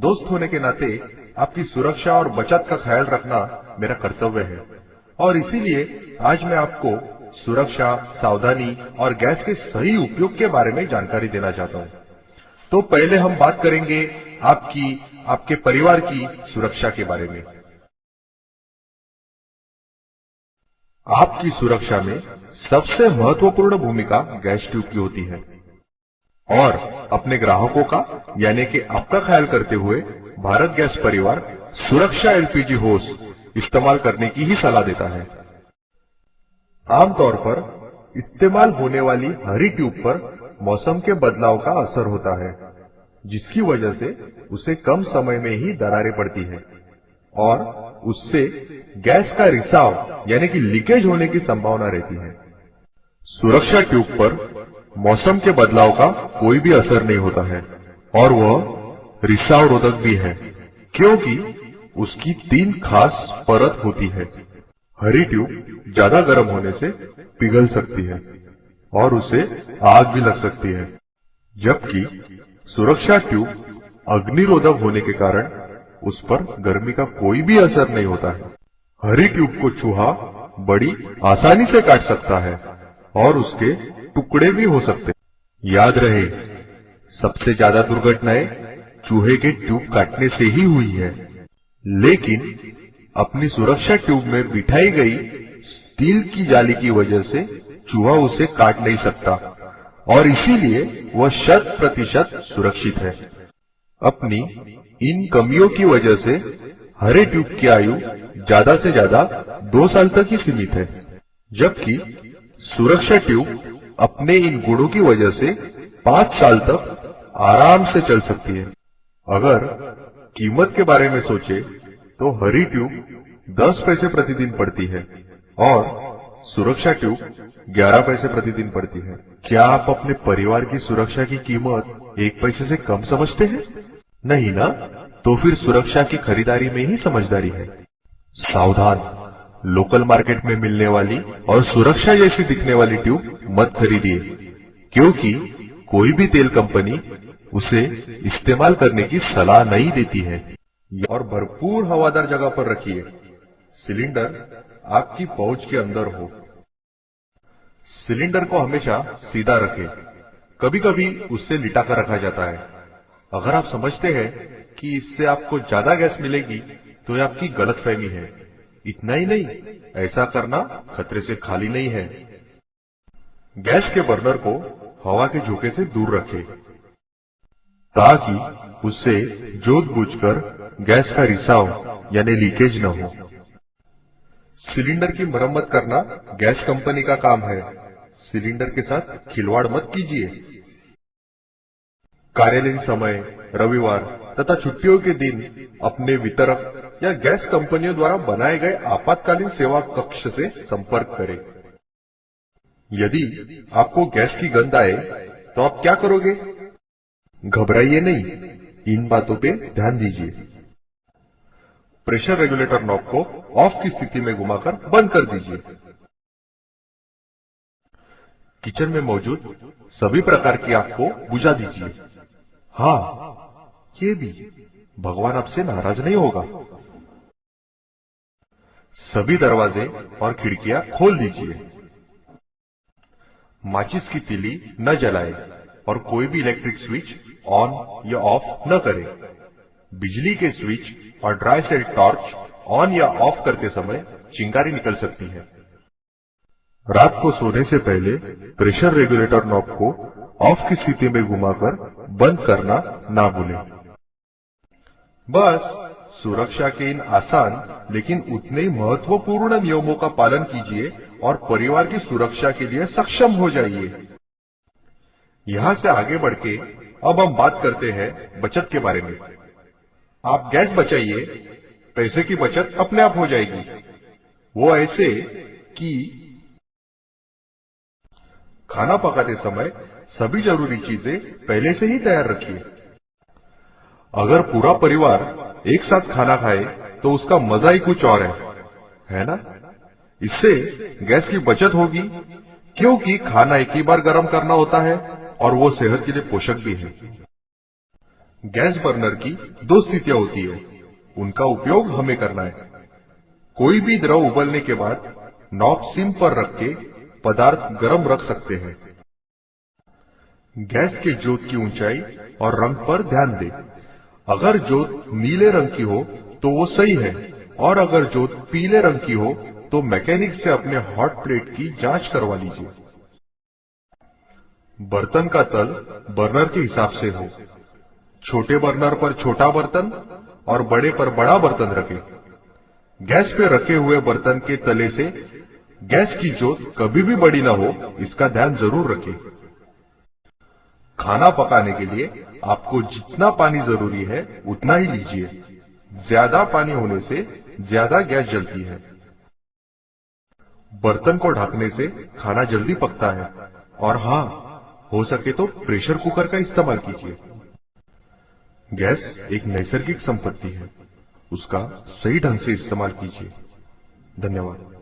दोस्त होने के नाते आपकी सुरक्षा और बचत का ख्याल रखना मेरा कर्तव्य है और इसीलिए आज मैं आपको सुरक्षा, सावधानी और गैस के सही उपयोग के बारे में जानकारी देना चाहता हूँ। तो पहले हम बात करेंगे आपके परिवार की सुरक्षा के बारे में। आपकी सुरक्षा में सबसे महत्वपूर्ण भूमिका गैस ट्यूब की होती है और अपने ग्राहकों का यानी कि आपका ख्याल करते हुए भारत गैस परिवार सुरक्षा एलपीजी होस इस्तेमाल करने की ही सलाह देता है। आमतौर पर इस्तेमाल होने वाली हरी ट्यूब पर मौसम के बदलाव का असर होता है, जिसकी वजह से उसे कम समय में ही दरारें पड़ती है और उससे गैस का रिसाव यानी कि लीकेज होने की संभावना रहती है। सुरक्षा ट्यूब पर मौसम के बदलाव का कोई भी असर नहीं होता है और वह रिसाव रोधक भी है, क्योंकि उसकी 3 खास परत होती है। हरी ट्यूब ज्यादा गर्म होने से पिघल सकती है और उसे आग भी लग सकती है, जबकि सुरक्षा ट्यूब अग्निरोधक होने के कारण उस पर गर्मी का कोई भी असर नहीं होता है। हरी ट्यूब को चूहा बड़ी आसानी से काट सकता है और उसके टुकड़े भी हो सकते हैं। याद रहे, सबसे ज्यादा दुर्घटनाएं चूहे के ट्यूब काटने से ही हुई है, लेकिन अपनी सुरक्षा ट्यूब में बिठाई गई स्टील की जाली की वजह से चूहा उसे काट नहीं सकता और इसीलिए वह 100% सुरक्षित है। अपनी इन कमियों की वजह से हरे ट्यूब की आयु ज्यादा से ज्यादा 2 साल तक ही सीमित है, जबकि सुरक्षा ट्यूब अपने इन गुणों की वजह से 5 साल तक आराम से चल सकती है। अगर कीमत के बारे में सोचे तो हरी ट्यूब 10 पैसे प्रतिदिन पड़ती है और सुरक्षा ट्यूब 11 पैसे प्रतिदिन पड़ती है। क्या आप अपने परिवार की सुरक्षा की कीमत 1 पैसे से कम समझते हैं? नहीं ना? तो फिर सुरक्षा की खरीदारी में ही समझदारी है। सावधान, लोकल मार्केट में मिलने वाली और सुरक्षा जैसी दिखने वाली ट्यूब मत खरीदिए, क्योंकि कोई भी तेल कंपनी उसे इस्तेमाल करने की सलाह नहीं देती है। और भरपूर हवादार जगह पर रखिए। सिलेंडर आपकी पहुंच के अंदर हो। सिलेंडर को हमेशा सीधा रखें, कभी कभी उससे लिटा कर रखा जाता है। अगर आप समझते हैं कि इससे आपको ज्यादा गैस मिलेगी तो यह आपकी गलतफहमी है। इतना ही नहीं, ऐसा करना खतरे से खाली नहीं है। गैस के बर्नर को हवा के झोंके से दूर रखें, ताकि उससे जोत बूझकर गैस का रिसाव यानी लीकेज न हो। सिलेंडर की मरम्मत करना गैस कंपनी का काम है। सिलेंडर के साथ खिलवाड़ मत कीजिए। कार्यालयीन समय, रविवार तथा छुट्टियों के दिन अपने वितरक या गैस कंपनियों द्वारा बनाए गए आपातकालीन सेवा कक्ष से संपर्क करें। यदि आपको गैस की गंध आए तो आप क्या करोगे? घबराइए नहीं, इन बातों पे ध्यान दीजिए। प्रेशर रेगुलेटर नॉब को ऑफ की स्थिति में घुमाकर बंद कर दीजिए। किचन में मौजूद सभी प्रकार की आग को बुझा दीजिए। हाँ, ये भी, भगवान आपसे नाराज नहीं होगा। सभी दरवाजे और खिड़कियां खोल दीजिए। माचिस की तीली न जलाएं और कोई भी इलेक्ट्रिक स्विच ऑन या ऑफ न करें। बिजली के स्विच और ड्राई सेल टॉर्च ऑन या ऑफ करते समय चिंगारी निकल सकती है। रात को सोने से पहले प्रेशर रेगुलेटर नॉब को ऑफ की स्थिति में घुमाकर बंद करना ना भूलें। बस सुरक्षा के इन आसान लेकिन उतने ही महत्वपूर्ण नियमों का पालन कीजिए और परिवार की सुरक्षा के लिए सक्षम हो जाइए। यहाँ से आगे बढ़ के अब हम बात करते हैं बचत के बारे में। आप गैस बचाइए, पैसे की बचत अपने आप हो जाएगी। वो ऐसे कि खाना पकाते समय सभी जरूरी चीजें पहले से ही तैयार रखिए। अगर पूरा परिवार एक साथ खाना खाए तो उसका मजा ही कुछ और है ना? इससे गैस की बचत होगी, क्योंकि खाना एक ही बार गर्म करना होता है और वो सेहत के लिए पोषक भी है। गैस बर्नर की दो स्थितियां होती है, उनका उपयोग हमें करना है। कोई भी द्रव उबलने के बाद नॉब सिम पर रख के पदार्थ गर्म रख सकते हैं। गैस के जोत की ऊंचाई और रंग पर ध्यान दें। अगर जोत नीले रंग की हो तो वो सही है, और अगर जोत पीले रंग की हो तो मैकेनिक से अपने हॉट प्लेट की जांच करवा लीजिए। बर्तन का तल बर्नर के हिसाब से हो। छोटे बर्नर पर छोटा बर्तन और बड़े पर बड़ा बर्तन रखें। गैस पे रखे हुए बर्तन के तले से गैस की जोत कभी भी बड़ी ना हो, इसका ध्यान जरूर रखें। खाना पकाने के लिए आपको जितना पानी जरूरी है उतना ही लीजिए। ज्यादा पानी होने से ज्यादा गैस जलती है। बर्तन को ढकने से खाना जल्दी पकता है। और हाँ, हो सके तो प्रेशर कुकर का इस्तेमाल कीजिए। गैस एक नैसर्गिक संपत्ति है, उसका सही ढंग से इस्तेमाल कीजिए। धन्यवाद।